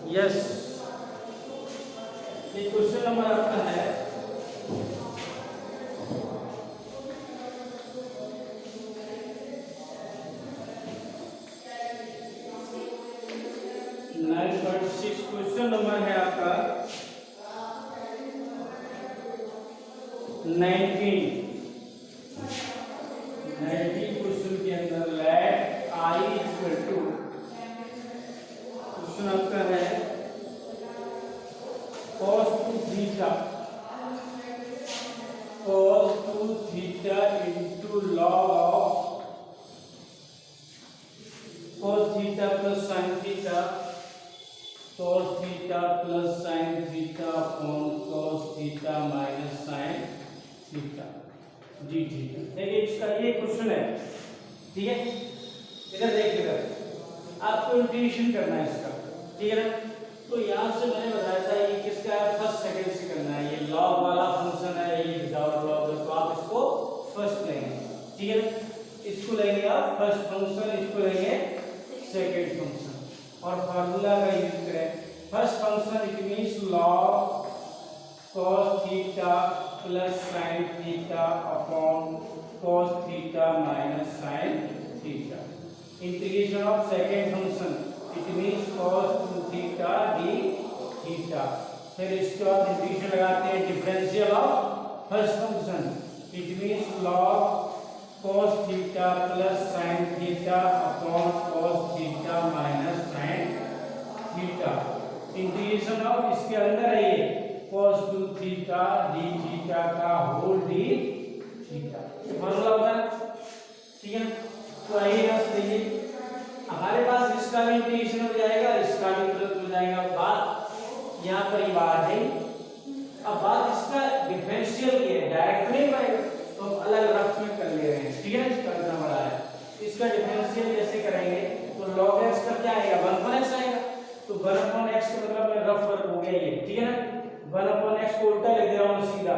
Yes, ये question number आपका है 9.6। क्वेश्चन नंबर है आपका 19। क्वेश्चन के अंदर let I equal to, question आपका है cos 2 theta into log of cos theta plus sin theta, cos theta plus sin theta upon cos theta minus sin theta D theta. देखिए इसका ये question है, ठीक है। इधर देखिएगा, आपको इंटीग्रेशन करना है इसका, ठीक है ना। तो यहाँ से मैंने बताया था ये किसका है, फर्स्ट सेकंड से करना है। ये लॉग वाला फंक्शन है, ये विदाउट लॉग है, तो आप इसको फर्स्ट लेंगे, ठीक है ना। इसको लेंगे आप फर्स्ट फंक्शन, इसको लेंगे सेकंड फंक्शन और फार्मूला का यूज करें। First function it means log cos theta plus sin theta upon cos theta minus sin theta. Integration of second function it means cos 2 theta D theta. फिर इसके बाद integration लगाते हैं differential of first function it means log cos theta plus sin theta upon cos theta minus sin theta. Integration of इसके अंदर है ये cos 2 theta D theta का होल डी थीटा, फॉर्मूला होता है, ठीक है। तो आइए यहां से देखिए, हमारे पास इसका भी इंटीग्रेशन हो जाएगा, इसका भी तुरंत हो जाएगा। बात यहाँ पर ये बात है, अब बात इसका डिफरेंशियल की है, डायरेक्ट नहीं करेगा तो हम अलग रफ में कर ले रहे हैं, ठीक है। इसका इतना बड़ा है, इसका डिफरेंशियल कैसे करेंगे तो log x का क्या आएगा 1/x आएगा। तो 1/x का मतलब रफ वर्क हो गया ये, ठीक है ना। 1/x को उल्टा लिख दे रहा हूं सीधा,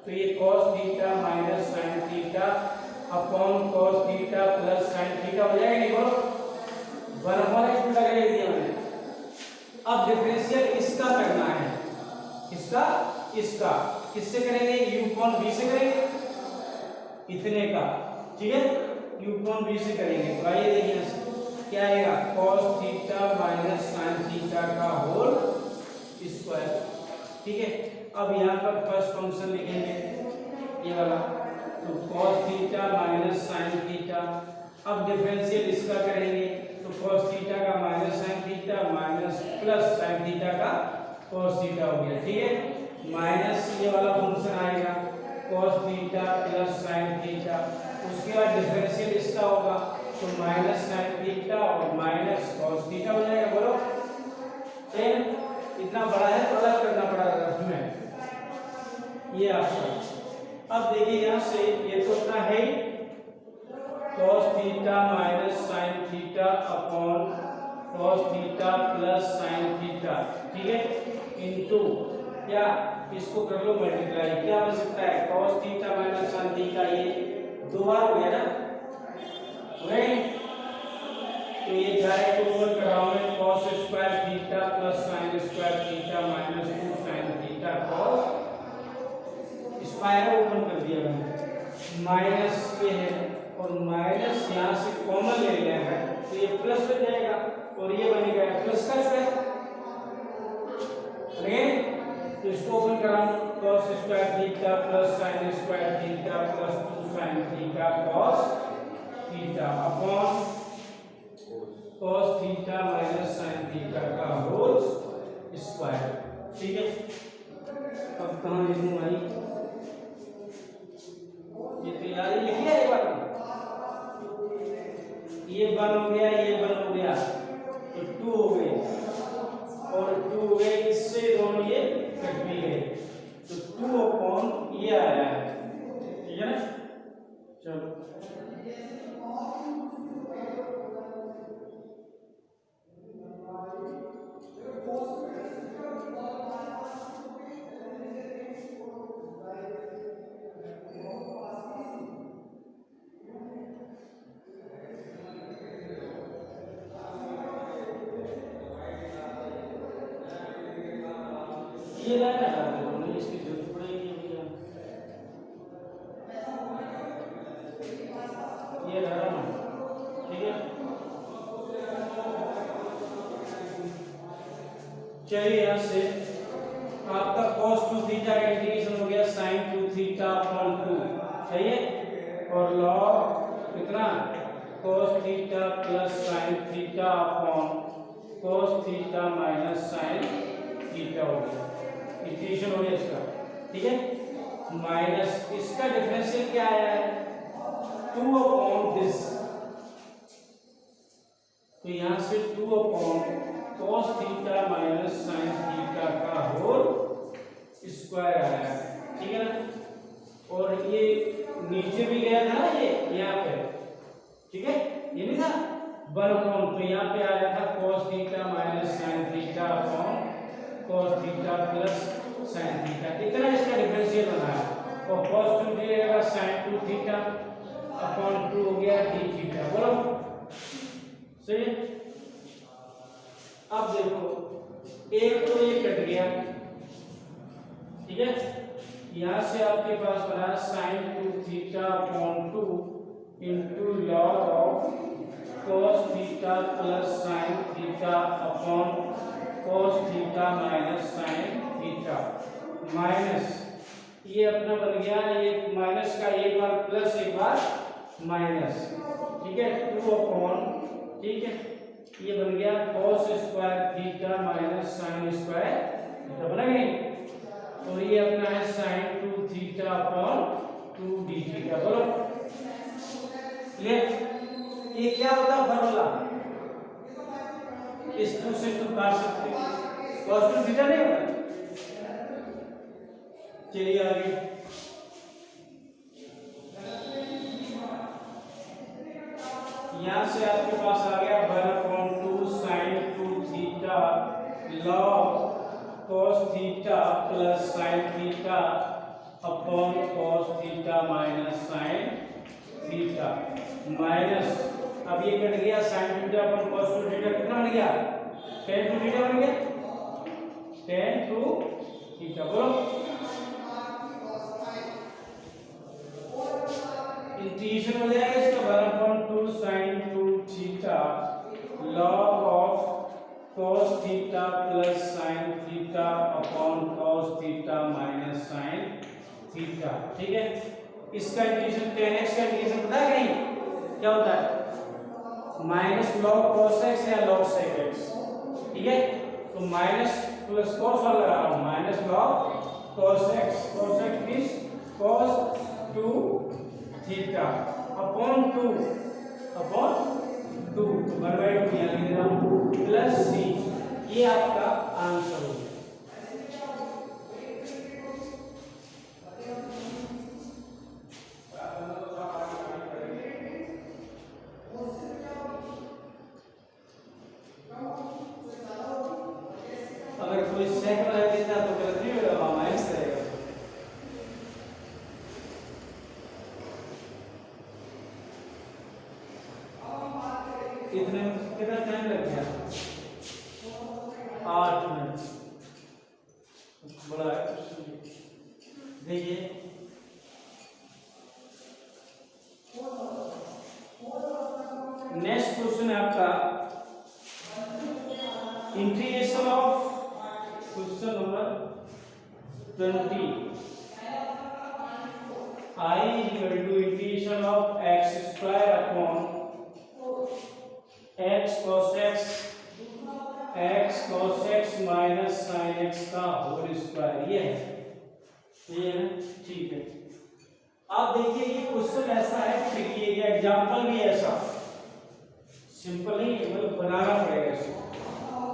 तो ये cos theta minus sin theta upon cos theta plus sin theta हो जाएगा, नहीं बोलो 1/x उल्टा कर दिया मैंने। अब डिफरेंशियल इसका करना है, इसका किससे करेंगे, u अपॉन v से करेंगे, इतने का, ठीक है। u अपॉन v से करेंगे तो आइए देखिए क्या आएगा cos theta minus sin theta का होल स्क्वायर, ठीक है। अब यहाँ पर फर्स्ट फंक्शन लिखेंगे ये वाला, तो cos theta minus sin theta. अब डिफरेंशियल इसका करेंगे तो cos थीटा का minus sin theta minus plus sin theta का cos थीटा हो गया, ठीक है। माइनस ये वाला फंक्शन आएगा cos theta plus sin theta. उसके बाद डिफरेंशियल इसका होगा तो माइनस sin थीटा और माइनस cos थीटा हो जाएगा, बोलो सही है। इतना बड़ा है तो अलग करना पड़ा रफ में ये आपका। अब देखिए यहाँ से ये तो इतना है cos theta minus sin theta upon cos theta plus sin theta, ठीक है, इनटू क्या इसको कर लो मल्टीप्लाई, क्या हो सकता है cos theta minus sin theta, ये दो बार हो गया ना, तो ये डायरेक्ट ओवर कर रहा हूं मैं cos square theta plus sin square theta minus 2 sin theta cos square open कर दिया मैंने, माइनस ये है और माइनस यहाँ से कॉमन ले लिया है तो ये प्लस हो जाएगा और ये बनेगा प्लस का स्क्वायर, तो इसको ओपन कर रहा हूं cos square theta plus sin square theta plus 2 sin theta cos theta upon cos theta minus sin theta का होल स्क्वायर, ठीक है। अब कहां लिखूं भाई, ये तो यार लिख लिया एक बार, ये 1 हो गया, ये 1 हो गया तो 2 हो गए और 2 हो गए, इससे दोनों ये कट भी गए तो 2 अपॉन ये आ रहा है, ठीक है ना। चलो ये लाइन लगा दो, नहीं इसकी जरूरत पड़ेगी भैया। ये लगा ना, ठीक है। चलिए यहाँ से आपका cos 2 थीटा का इंटीग्रेशन हो गया sin 2 थीटा अपॉन 2, सही है। और log कितना cos theta plus sin theta upon cos theta minus sin theta हो गया, इंटीग्रेशन हो गया इसका, ठीक है। माइनस इसका डिफरेंशियल क्या आया है 2 अपॉन दिस, तो यहाँ से 2 upon cos theta minus sin theta का होल स्क्वायर आया है, ठीक है ना। और ये नीचे भी गया था ना, ये यहाँ पे, ठीक है, ये नहीं था 1 अपॉन, तो यहाँ पे आया था cos theta minus sin theta upon cos theta plus sin theta, इतना इसका डिफरेंशियल बना है। और cos 2 दिएगा sin 2 थीटा अपॉन 2 हो गया d थीटा, बोलो सही है। अब देखो एक तो ये कट गया, ठीक है। यहां से आपके पास बना sin 2 theta upon 2 into log of cos theta plus sin theta upon cos theta minus sin theta, minus ये अपना बन गया, ये माइनस का एक बार प्लस एक बार माइनस, ठीक है, 2 अपॉन, ठीक है, ये बन गया cos square theta minus sin square theta, बना नहीं। तो ये अपना है sin 2 theta upon 2 d theta, बोलो क्लियर। ये क्या होता है फॉर्मूला, इस 2 से 2 काट सकते हो, cos 2 थीटा नहीं होता। चलिए आगे, यहां से आपके पास आ गया 1/2 sin 2 theta log cos theta plus sin theta upon cos theta minus sin theta, minus अब ये कट गया sin theta upon cos 2 theta, कितना बन गया tan 2 थीटा बन गया, tan 2 थीटा, बोलो इंटीग्रेशन हो जाएगा इसका 1/2 sin 2 theta log of cos theta plus sin theta upon cos theta minus sin theta, ठीक है। इसका इंटीग्रेशन tan x का इंटीग्रेशन पता है कहीं क्या होता है, माइनस log cos x या log sec x, ठीक है। तो माइनस प्लस cos वाला लगा रहा हूं, minus log cos x, cos x is cos 2 theta upon 2 upon 2, तो 1/2 यहाँ लिख रहा हूँ प्लस c, ये आपका आंसर हो गया। अगर कोई सेक लगा देता तो गलत नहीं होगा, माइनस रहेगा। इतने कितना टाइम लग गया, 8 मिनट, बड़ा देखिए नेक्स्ट क्वेश्चन है आपका integration of, question number 20, I equal to integration of x square upon x cos x minus sin x का होल स्क्वायर, ये है, ठीक है। अब देखिए ये क्वेश्चन ऐसा है, ट्रिकी है, ये एग्जांपल भी ऐसा सिंपल नहीं है, मतलब बनाना पड़ेगा इसको।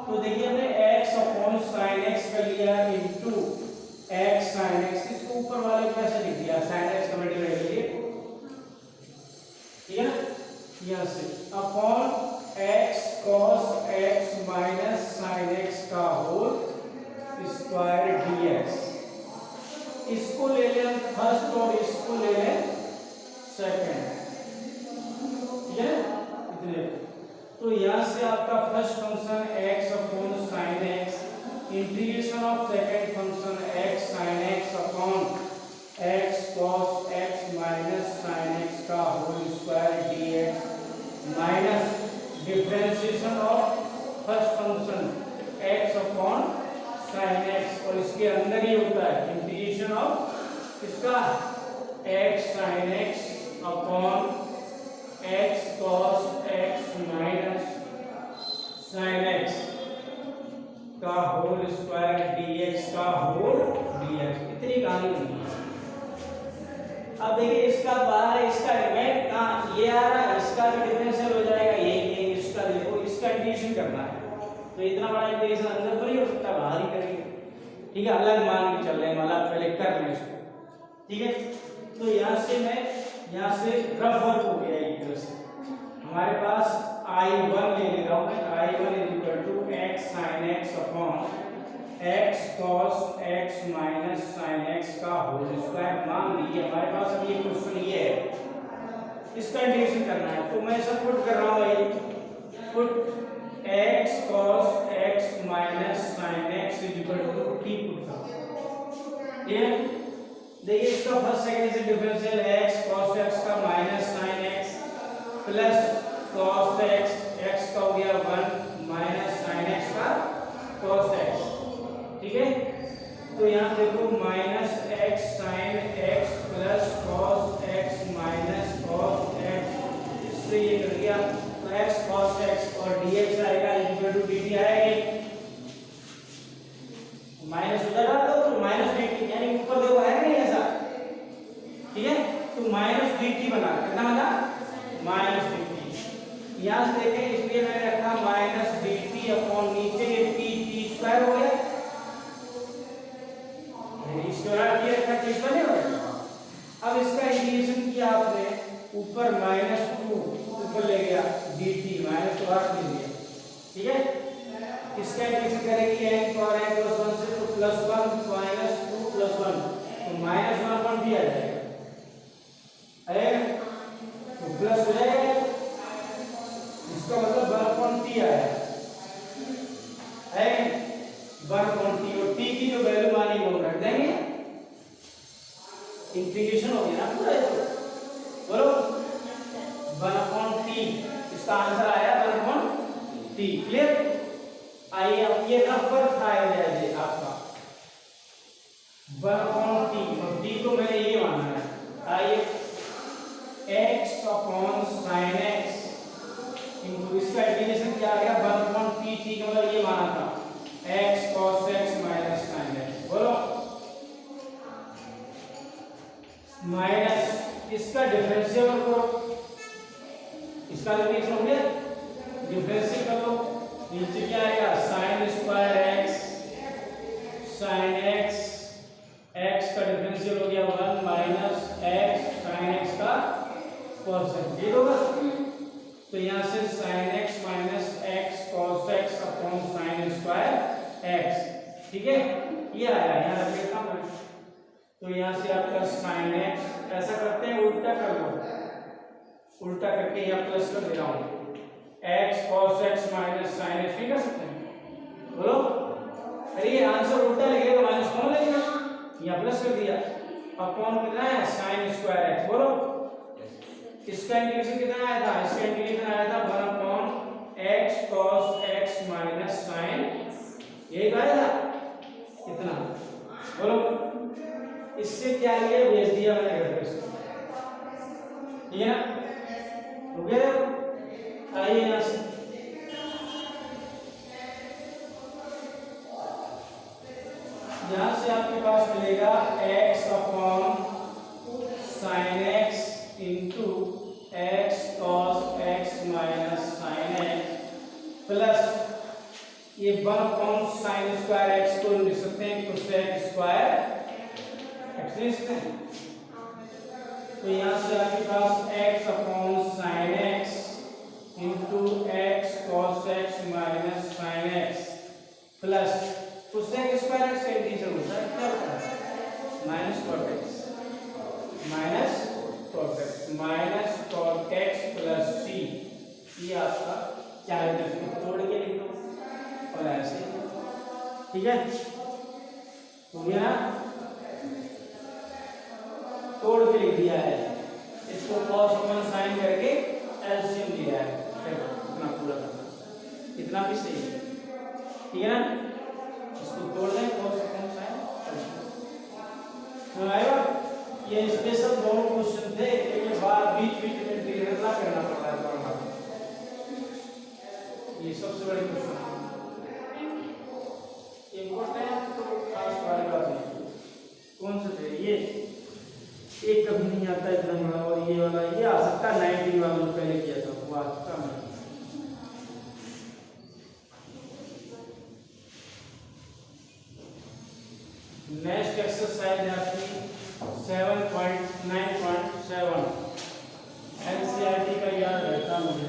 तो देखिए हमने x अपॉन sin x कर लिया इनटू x sin x, इसको ऊपर वाले को कैसे लिख दिया, sin x का मल्टीप्लाई कर लिए, ठीक है ना, यहां से upon x cos x minus sin x का होल स्क्वायर dx, इसको ले लें फर्स्ट और इसको ले लें सेकंड, ठीक है इतने। तो यहां से आपका first function x upon sin x integration of second function sin x और इसके अंदर ही होता है इंटीग्रेशन ऑफ इसका x sin x upon x cos x minus sin x का होल स्क्वायर dx का होल dx। इतनी कहानी बनी है। अब देखिए इसका बाहर है, इसका मैं कहाँ ये आ रहा है, इसका भी डिफरेंशियल हो जाएगा ये इसका देखो इसका इंटीग्रेशन करना है तो इतना बड़ा इंटीग्रेशन अंदर तो नहीं हो सकता, बाहर ही करेंगे। ठीक है, अलग मान के चल रहे हैं, मतलब पहले कर लें इसको। ठीक है, तो यहाँ से मैं यहाँ से रफ वर्क हो गया एक तरह से। हमारे पास I1 ले ले रहा हूँ मैं, I1 is equal to x sin x upon x cos x minus sin x का होल स्क्वायर। मान लीजिए हमारे पास अभी ये क्वेश्चन ये है, इसका इंटीग्रेशन करना है तो मैं सब पुट कर रहा हूँ भाई, put x cos x minus sin x is equal to t put करो। ठीक है, देखिए इसका फर्स्ट सेकंड से डिफरेंशियल है x cos x का minus sin x plus cos x, x का हो गया 1 माइनस sin x का cos x। ठीक है, तो यहाँ देखो minus x sin x plus cos x minus cos x, इससे ये कर दिया तो x cos x और dx आएगा इक्वल टू dt आएगा, माइनस उधर डाल दो तो माइनस dt, यानी ऊपर देखो है नहीं ऐसा। ठीक है, तो माइनस dt बना, कितना बना माइनस dt। यहाँ से देखें इसलिए मैंने रखा माइनस dt अपॉन नीचे ये t स्क्वायर हो गया, स्क्वायर किया रखा t स्क्वायर हो गया। अब इसका इंटीग्रेशन किया आपने, ऊपर -2 ऊपर ले गया dt माइनस तो हट दे दिया। ठीक है, इसका इंटीग्रेशन करेंगे n पावर n प्लस 1 से तो +1 माइनस 2 प्लस 1 तो -1 अपॉन t आ जाएगा, है तो प्लस हो जाएगा, इसका मतलब 1 अपॉन t आया है 1 अपॉन t, और t की जो वैल्यू मानी वो रख देंगे, इंटीग्रेशन हो गया ना पूरा। तो बोलो 1 अपॉन t, इसका आंसर आया 1 अपॉन t। क्लियर? आइए अब ये नंबर खाया जाए आपका 1 अपॉन t, और t को मैंने ये माना है। आइए x upon sin x into इसका इंटीग्रेशन क्या आ गया 1 अपॉन t, t का मतलब ये माना था x cos x minus sin x। बोलो माइनस इसका डिफरेंशियल करो, इसका इंटीग्रेशन हो गया, डिफरेंशियल कर लो, नीचे क्या आएगा sin square x sin x, x का डिफरेंशियल हो गया 1 माइनस x sin x का cos x, ये होगा। तो यहाँ से sin x minus x cos x upon sin square x। ठीक है, ये आया, यहाँ रख लेता हूँ मैं। तो यहाँ से आपका sin x, ऐसा करते हैं उल्टा कर लो, उल्टा करके यहाँ प्लस कर दे रहा हूँ x cos x minus sin x, नहीं कर सकते हैं? बोलो, अरे ये आंसर उल्टा लिखेगा माइनस कौन लगेगा, यहाँ प्लस कर दिया, अपॉन कितना है sin स्क्वायर x। बोलो इसका इंटीग्रेशन कितना आया था, इसका इंटीग्रेशन आया था 1 upon x cos x minus sin, यही आया था कितना। बोलो इससे क्या लिया, भेज दिया मैंने घर पे, ठीक है ना, हो गया। आइए यहाँ से यहाँ से आपके पास मिलेगा x upon sin x into x cos x minus sin x plus ये 1 अपॉन sin स्क्वायर x को लिख सकते हैं cosec स्क्वायर x लिख सकते हैं। तो यहाँ से आपके पास x upon sin x into x cos x minus sin x plus cosec square x का इंटीग्रेशन होता है क्या होता है minus cot x minus cot x minus cot x plus c, ये आपका चाहे तो इसको तोड़ के लिख दो और ऐसे, ठीक है, हो गया ना, तोड़ के लिख दिया है, इसको cos अपॉन sin करके एलसीएम दिया है, इतना पूरा करना, इतना भी सही है, ठीक है ना, इसको तोड़ दें सबसे बड़े क्वेश्चन इम्पोर्टेंट तो खास वाली बात नहीं। कौन सा थे ये? एक कभी नहीं आता एकदम बड़ा, और ये वाला ये आ सकता है 90 वाला जो पहले किया था वो आ सकता है। नेक्स्ट एक्सरसाइज है आपकी 7.9.7 एनसीईआरटी का याद रहता मुझे,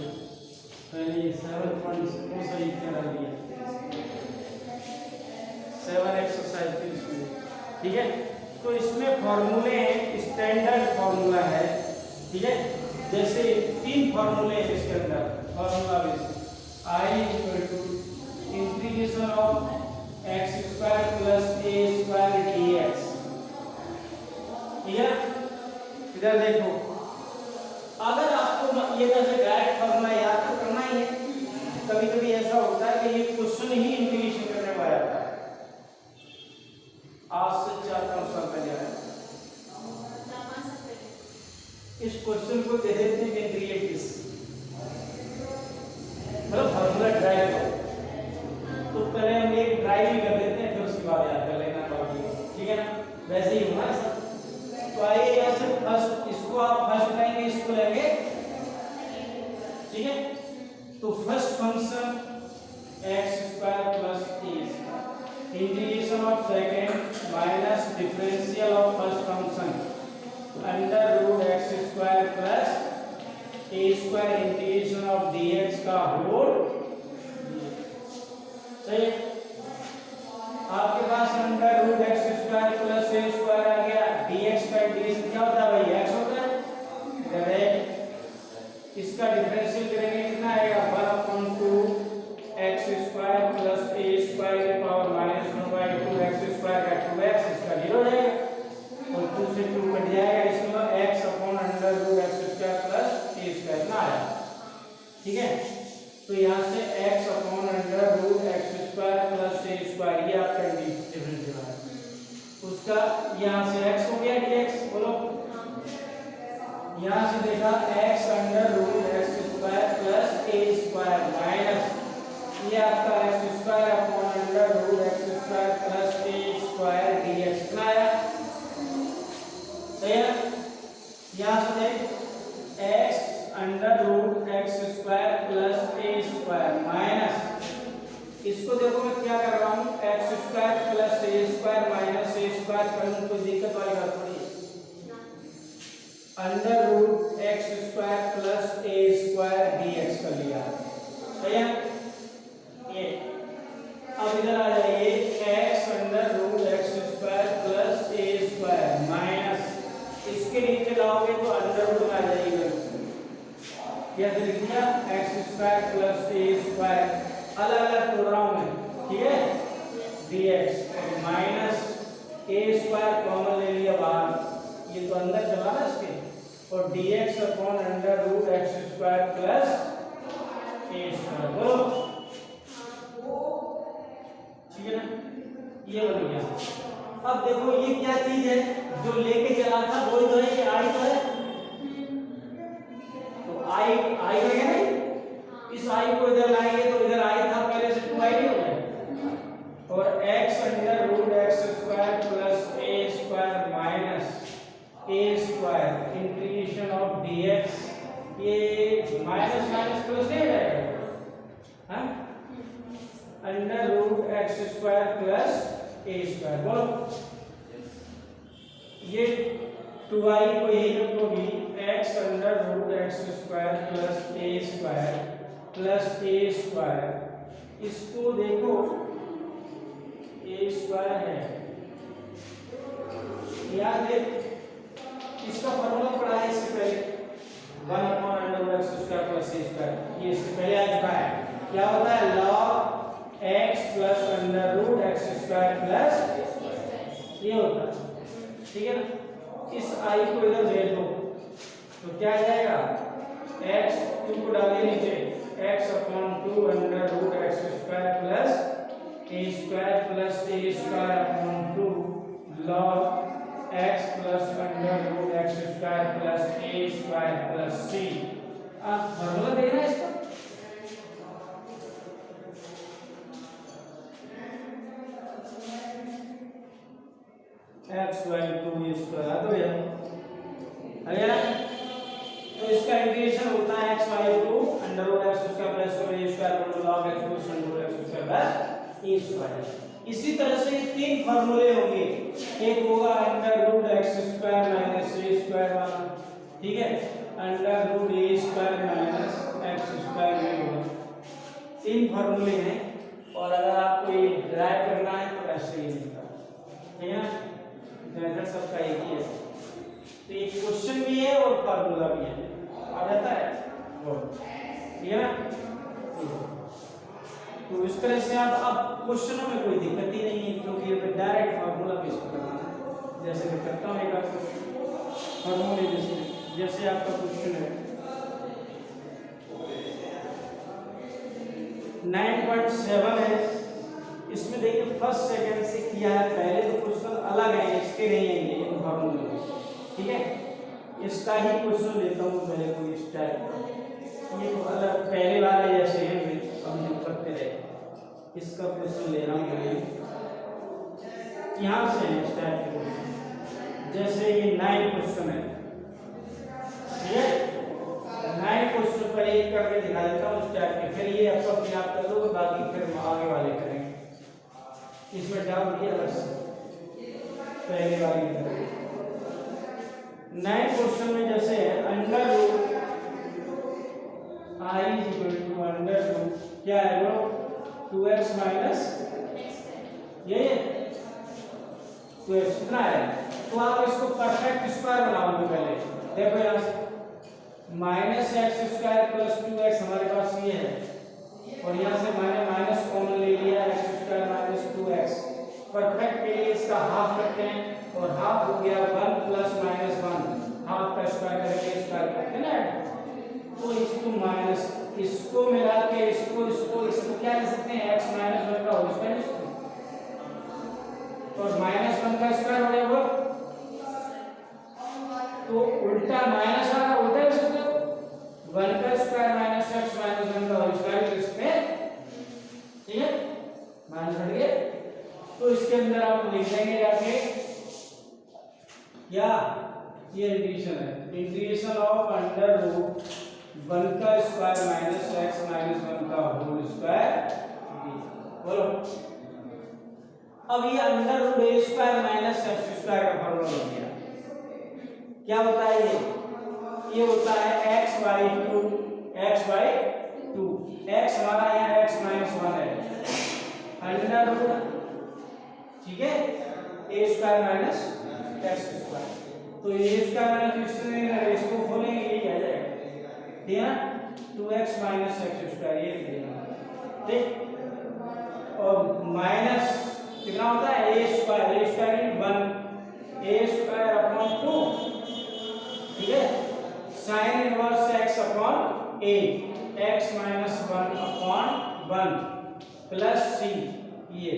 पहले ये 7 पॉइंट कौन सा लिख कर दिया 7 एक्सरसाइज थी इसमें, ठीक है। तो इसमें फॉर्मूले हैं, स्टैंडर्ड फार्मूला है, ठीक है। जैसे 3 फार्मूले हैं इसके अंदर, फार्मूला में I integration of x square plus a square dx, ठीक है। इधर देखो, अगर आपको ये जैसे डायरेक्ट फार्मूला याद तो करना ही है, कभी कभी ऐसा होता है कि ये क्वेश्चन ही इंटीग्रेशन करने वाला आता है। आज से 4-5 साल पहले आया, इस क्वेश्चन को दे देते हैं इंटीग्रेटिस, मतलब फार्मूला ड्राइव, तो पहले हम एक ड्राइव ही कर देते हैं, फिर उसके बाद याद कर लेना बाकी, ठीक है ना। वैसे ही होना है सब। तो आइए यहाँ से फर्स्ट, इसको आप फर्स्ट लेंगे, इसको लेंगे, ठीक है। तो first function x square plus a integration of second minus differential of first function under root x square plus a square integration of dx का होल, सही। आपके पास under root x square plus a square आ गया, dx का integration क्या होता है भाई, x होता है, करेक्ट। इसका डिफरेंशियल करेंगे कितना आएगा 1/2 x square plus a square की पावर -1/2 x स्क्वायर का 2x, इसका 0 रहेगा और 2 से 2 कट जाएगा, इसमें x upon under root x square plus a square ना आया, ठीक है। तो यहाँ से x upon under root x square plus a square ये आपका डिफरेंशियल है, उसका यहाँ से x हो गया dx, बोलो। यहाँ से देखा x under root x square plus a square minus ये आपका x square upon under root x square plus a square dx कितना आया, सही है। यहाँ से देख x under root x square plus a square minus, इसको देखो मैं क्या कर रहा हूँ, x square plus a square minus a square करूँ, कोई दिक्कत वाली बात थोड़ी है। Under root x square plus a square dx कर लिया, सही है। ये अब इधर आ जाइए, x under root x square plus a square minus, इसके नीचे लाओगे तो अंडर रूट आ जाएगा, क्या लिख दिया x square plus a square, अलग अलग तोड़ रहा हूं मैं, ठीक है, dx minus a square common ले लिया बाहर, ये तो अंदर चला ना इसके, और dx upon under root x square plus a square, बोलो, ठीक है ना, ये बन गया। अब देखो ये क्या चीज है जो लेके चला था, वो तो है कि आई तो है, तो आई आई है ना, इस आई को इधर लाएंगे तो इधर आई था पहले से 2i हो गया, और x under root x square plus a square minus a square integration of dx, ये माइनस माइनस प्लस नहीं रहेगा, हाँ, under root x square plus a square, बोलो। ये 2i को यही रखोगी, x under root x square plus a square plus a square, इसको देखो a स्क्वायर है, याद है इसका फॉर्मूला पढ़ा है इससे पहले, 1/√x square plus a square, ये इससे पहले आ चुका है, क्या होता है log x plus under root x square plus ये होता है, ठीक है ना। इस i को इधर भेज दो तो क्या आ जाएगा, x 2 को डालिए नीचे, x upon 2 under root x square plus a square plus a square upon 2 log x plus under root x square plus a square plus c। आप फॉर्मूला देखना है इसका, X by two A square आ गया ना। तो इसका integration होता है X by two under root X square plus A square log X plus under root X square plus A square. इसी तरह से तीन फार्मूले होंगे, एक होगा under root X square minus A square वाला, ठीक है, under root A square minus x square ये होगा। तीन फार्मूले हैं और अगर आपको ये डिराइव करना है तो ऐसे ही लिखा, ठीक है ना, मेथड सबका एक ही है। तो एक क्वेश्चन भी है और फार्मूला भी है, आ जाता है वो, ठीक है ना। तो इस तरह से आप अब क्वेश्चनों में कोई दिक्कत ही नहीं है, क्योंकि ये डायरेक्ट फार्मूला बेस पर करना है। जैसे मैं करता हूँ एक फार्मूले जैसे आपका क्वेश्चन है 9.7 है, इसमें देखिए फर्स्ट सेकंड से किया है, पहले तो क्वेश्चन अलग है, इसके नहीं है ये इन फार्मूले में, ठीक है। इसका ही क्वेश्चन लेता हूँ पहले कोई इस टाइप का, ये तो अलग पहले वाले जैसे हैं अब हम करते रहे। इसका क्वेश्चन ले रहा हूँ मैं, यहाँ से है इस टाइप के क्वेश्चन, जैसे ये 9 क्वेश्चन है, ठीक है। 9 क्वेश्चन पर एक करके दिखा देता हूँ इस टाइप के, फिर ये आपको अपने आप कर दो, बाकी फिर आगे वाले करेंगे। इसमें डाउट दिया बस पहले वाली 9 क्वेश्चन में जैसे है under root I equal to under root क्या है वो 2x माइनस ये 2x कितना है, तो आप इसको परफेक्ट स्क्वायर बनाओगे पहले। देखो यहाँ से minus x square plus 2x हमारे पास ये है, और यहाँ से मैंने माइनस कॉमन ले लिया, x square minus 2x। Perfect के लिए इसका हाफ करते हैं, और हाफ हो गया 1 प्लस माइनस 1, हाफ का स्क्वायर करके स्क्वायर करते हैं ना, तो इसको माइनस इसको मिला के इसको क्या लिख सकते हैं, x माइनस 1 का होल स्क्वायर, और माइनस 1 का स्क्वायर हो जाएगा, तो उल्टा माइनस वाला उल्टा लिख सकते हो, 1 का स्क्वायर माइनस x माइनस 1 का होल स्क्वायर इसमें, ठीक है, माइनस हट गया। तो इसके अंदर आप लिख देंगे जाके क्या, ये इंटीग्रेशन है, इंटीग्रेशन ऑफ अंडर रूट 1 का स्क्वायर माइनस x माइनस 1 का होल स्क्वायर, बोलो। अब ये under root A square minus x square का फॉर्मूला हो गया, क्या होता है ये होता है x बाई टू, x हमारा यहाँ x माइनस 1 है, अंडर रूट, ठीक है, a square minus x square. तो ए स्क्वायर माइनस इसको खोलेंगे यही आ जाएगा, ठीक है ना, 2x माइनस एक्स स्क्वायर ये देना, ठीक। और माइनस कितना होता है a square 1 a square upon 2, ठीक है, sine inverse x upon a, x minus 1 upon 1 plus c ये,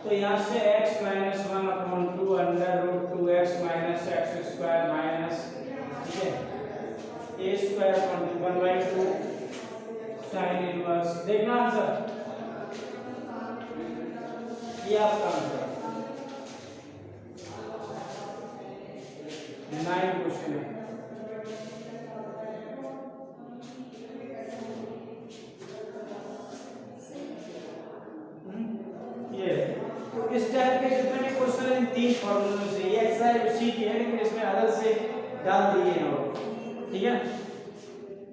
तो यहाँ से x minus 1 upon 2 under root 2x minus x square minus, ठीक है, a square upon 1/2 sine inverse, देखना आंसर, ये आपका आंसर 9 क्वेश्चन है। ये तो इस टाइप के जितने भी क्वेश्चन इन 3 फॉर्मूलों से, ये एक्सरसाइज उसी की है लेकिन इसमें अलग से डाल दिए हैं और, ठीक है।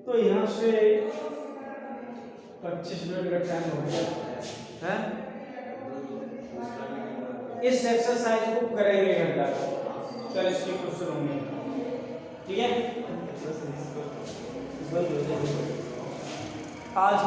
तो यहाँ से 25 मिनट का टाइम हो गया है, इस एक्सरसाइज को करेंगे घंटा, कल इसके क्वेश्चन होंगे, ठीक है। आज